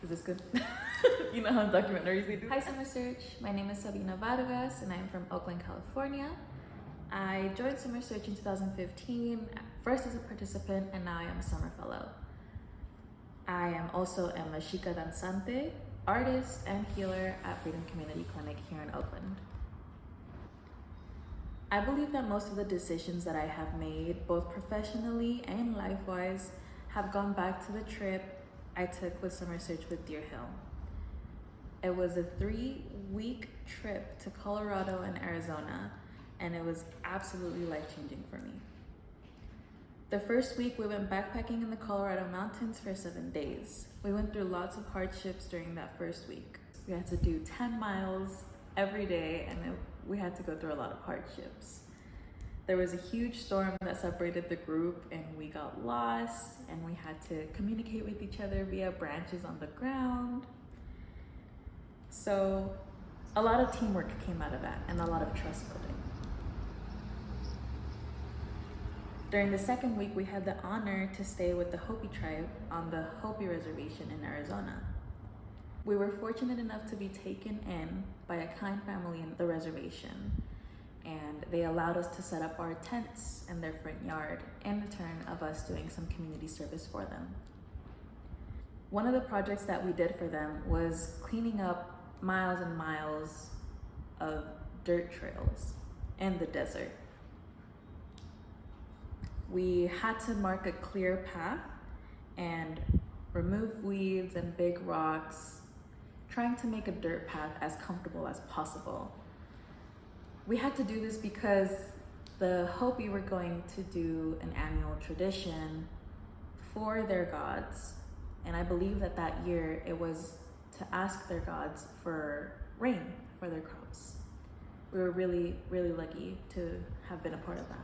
Is this good? You know how documentaries they do? Hi Summer Search, my name is Sabina Vargas and I'm from Oakland, California. I joined Summer Search in 2015, first as a participant and now I am a summer fellow. I am also a Mexica danzante, artist and healer at Freedom Community Clinic here in Oakland. I believe that most of the decisions that I have made, both professionally and life-wise, have gone back to the trip I took with Summer Search with Deer Hill. It was a 3-week trip to Colorado and Arizona, and it was absolutely life-changing for me. The first week, we went backpacking in the Colorado mountains for 7 days. We went through lots of hardships during that first week. We had to do 10 miles every day, and we had to go through a lot of hardships. There was a huge storm that separated the group and we got lost and we had to communicate with each other via branches on the ground. So a lot of teamwork came out of that and a lot of trust building. During the second week, we had the honor to stay with the Hopi tribe on the Hopi reservation in Arizona. We were fortunate enough to be taken in by a kind family in the reservation, and they allowed us to set up our tents in their front yard in return of us doing some community service for them. One of the projects that we did for them was cleaning up miles and miles of dirt trails in the desert. We had to mark a clear path and remove weeds and big rocks, trying to make a dirt path as comfortable as possible. We had to do this because the Hopi were going to do an annual tradition for their gods. And I believe that that year it was to ask their gods for rain for their crops. We were really, really lucky to have been a part of that.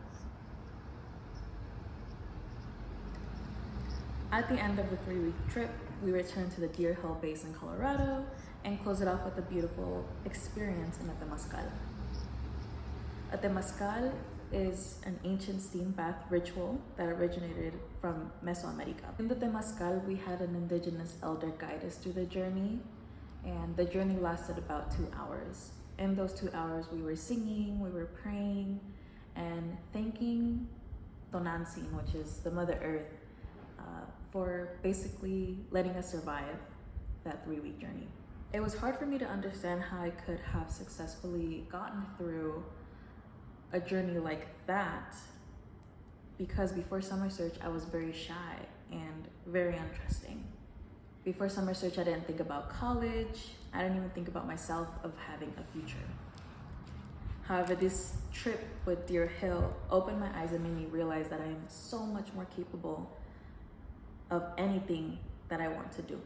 At the end of the 3-week trip, we returned to the Deer Hill base in Colorado and closed it off with a beautiful experience in the Temazcal. A temazcal is an ancient steam bath ritual that originated from Mesoamerica. In the temazcal, we had an indigenous elder guide us through the journey, and the journey lasted about 2 hours. In those 2 hours, we were singing, we were praying, and thanking Tonantzin, which is the Mother Earth, for basically letting us survive that 3-week journey. It was hard for me to understand how I could have successfully gotten through a journey like that, because before Summer Search I was very shy and very untrusting. Before Summer Search I didn't think about college, I didn't even think about myself of having a future. However, this trip with Deer Hill opened my eyes and made me realize that I am so much more capable of anything that I want to do.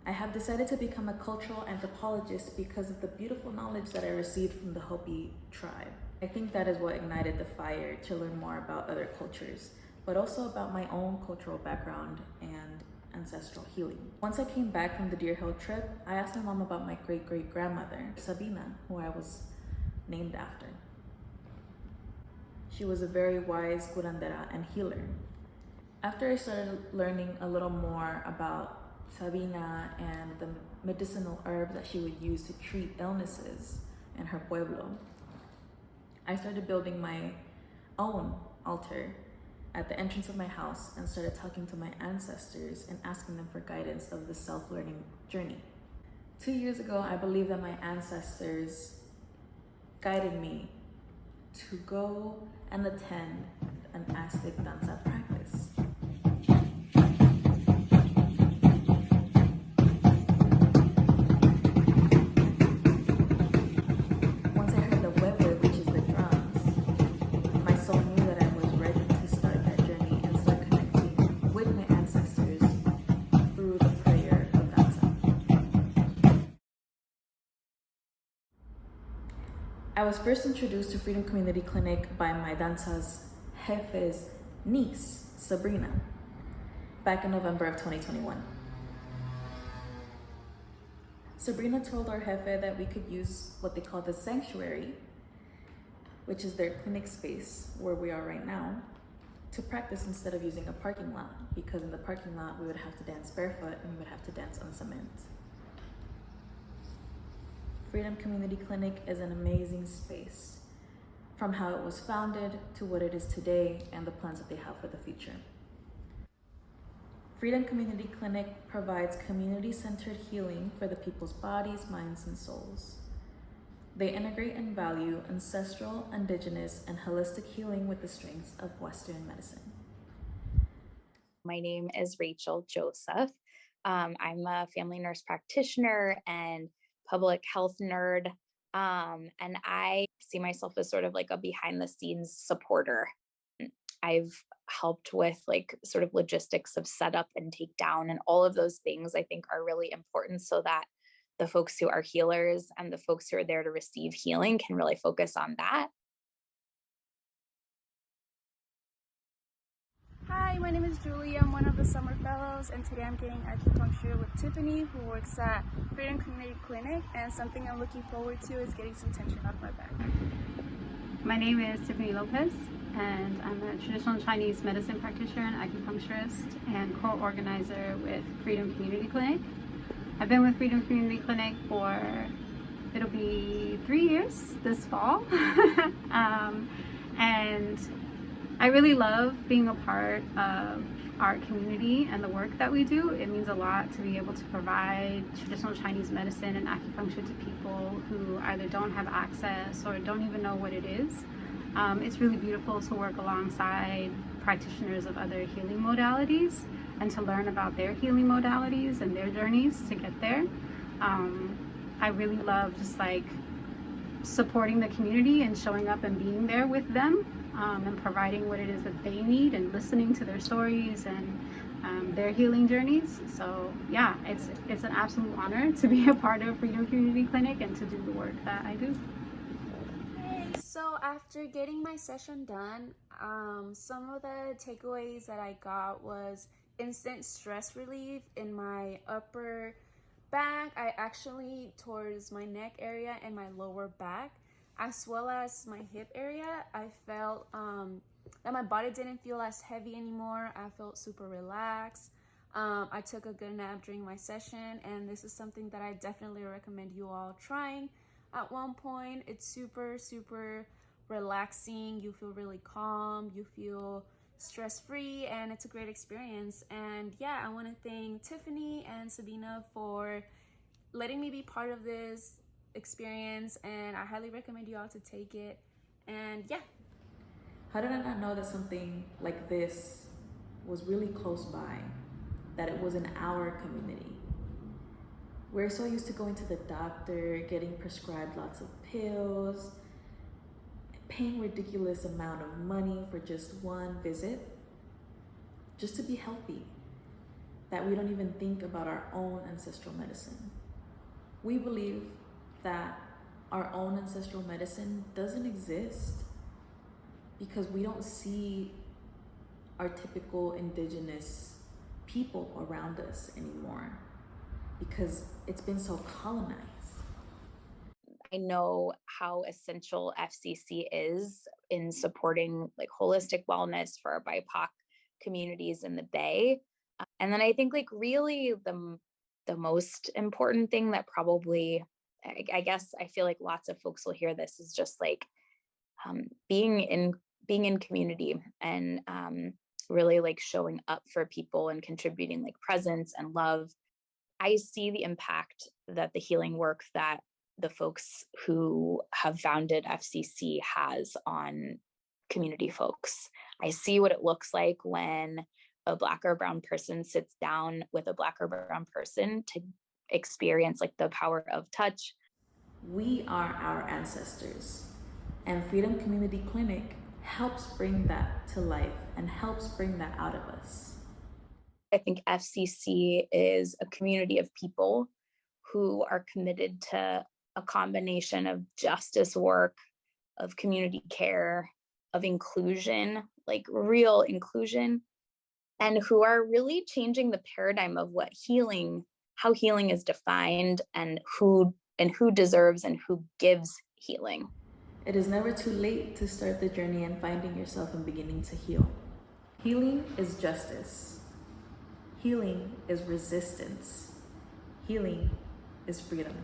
I have decided to become a cultural anthropologist because of the beautiful knowledge that I received from the Hopi tribe. I think that is what ignited the fire to learn more about other cultures, but also about my own cultural background and ancestral healing. Once I came back from the Deer Hill trip, I asked my mom about my great-great-grandmother, Sabina, who I was named after. She was a very wise curandera and healer. After I started learning a little more about Sabina and the medicinal herbs that she would use to treat illnesses in her pueblo, I started building my own altar at the entrance of my house and started talking to my ancestors and asking them for guidance of the self-learning journey. 2 years ago, I believe that my ancestors guided me to go and attend an Aztec danza practice. I was first introduced to Freedom Community Clinic by my danza's jefe's niece, Sabina, back in November of 2021. Sabina told our jefe that we could use what they call the sanctuary, which is their clinic space where we are right now, to practice instead of using a parking lot, because in the parking lot we would have to dance barefoot and we would have to dance on cement. Freedom Community Clinic is an amazing space, from how it was founded to what it is today and the plans that they have for the future. Freedom Community Clinic provides community-centered healing for the people's bodies, minds, and souls. They integrate and value ancestral, indigenous, and holistic healing with the strengths of Western medicine. My name is Rachel Joseph. I'm a family nurse practitioner and public health nerd. And I see myself as sort of like a behind the scenes supporter. I've helped with like sort of logistics of setup and takedown, and all of those things I think are really important so that the folks who are healers and the folks who are there to receive healing can really focus on that. Hi, my name is Julie. I'm one of the summer fellows, and today I'm getting acupuncture with Tiffany, who works at Freedom Community Clinic, and something I'm looking forward to is getting some tension off my back. My name is Tiffany Lopez, and I'm a traditional Chinese medicine practitioner and acupuncturist and co-organizer with Freedom Community Clinic. I've been with Freedom Community Clinic for, it'll be 3 years this fall. And I really love being a part of our community and the work that we do. It means a lot to be able to provide traditional Chinese medicine and acupuncture to people who either don't have access or don't even know what it is. It's really beautiful to work alongside practitioners of other healing modalities and to learn about their healing modalities and their journeys to get there. I really love just like supporting the community and showing up and being there with them. And providing what it is that they need and listening to their stories and their healing journeys. So yeah, it's an absolute honor to be a part of Freedom Community Clinic and to do the work that I do. Hey, so after getting my session done, some of the takeaways that I got was instant stress relief in my upper back, towards my neck area and my lower back, as well as my hip area. I felt that my body didn't feel as heavy anymore. I felt super relaxed. I took a good nap during my session, and this is something that I definitely recommend you all trying at one point. It's super, super relaxing. You feel really calm. You feel stress-free, and it's a great experience. And yeah, I want to thank Tiffany and Sabina for letting me be part of this experience, and I highly recommend you all to take it. And yeah. How did I not know that something like this was really close by, that it was in our community? We're so used to going to the doctor, getting prescribed lots of pills, paying ridiculous amount of money for just one visit, just to be healthy, that we don't even think about our own ancestral medicine. We believe that our own ancestral medicine doesn't exist because we don't see our typical indigenous people around us anymore because it's been so colonized. I know how essential FCC is in supporting like holistic wellness for our BIPOC communities in the Bay. And then I think like really the most important thing that probably, I guess I feel like lots of folks will hear this, is just like being in community and really like showing up for people and contributing like presence and love. I see the impact that the healing work that the folks who have founded FCC has on community folks. I see what it looks like when a Black or brown person sits down with a Black or brown person to experience like the power of touch. We are our ancestors, and Freedom Community Clinic helps bring that to life and helps bring that out of us. I think FCC is a community of people who are committed to a combination of justice work, of community care, of inclusion, like real inclusion, and who are really changing the paradigm of what healing, how healing is defined, and who deserves and who gives healing. It is never too late to start the journey and finding yourself and beginning to heal. Healing is justice. Healing is resistance. Healing is freedom.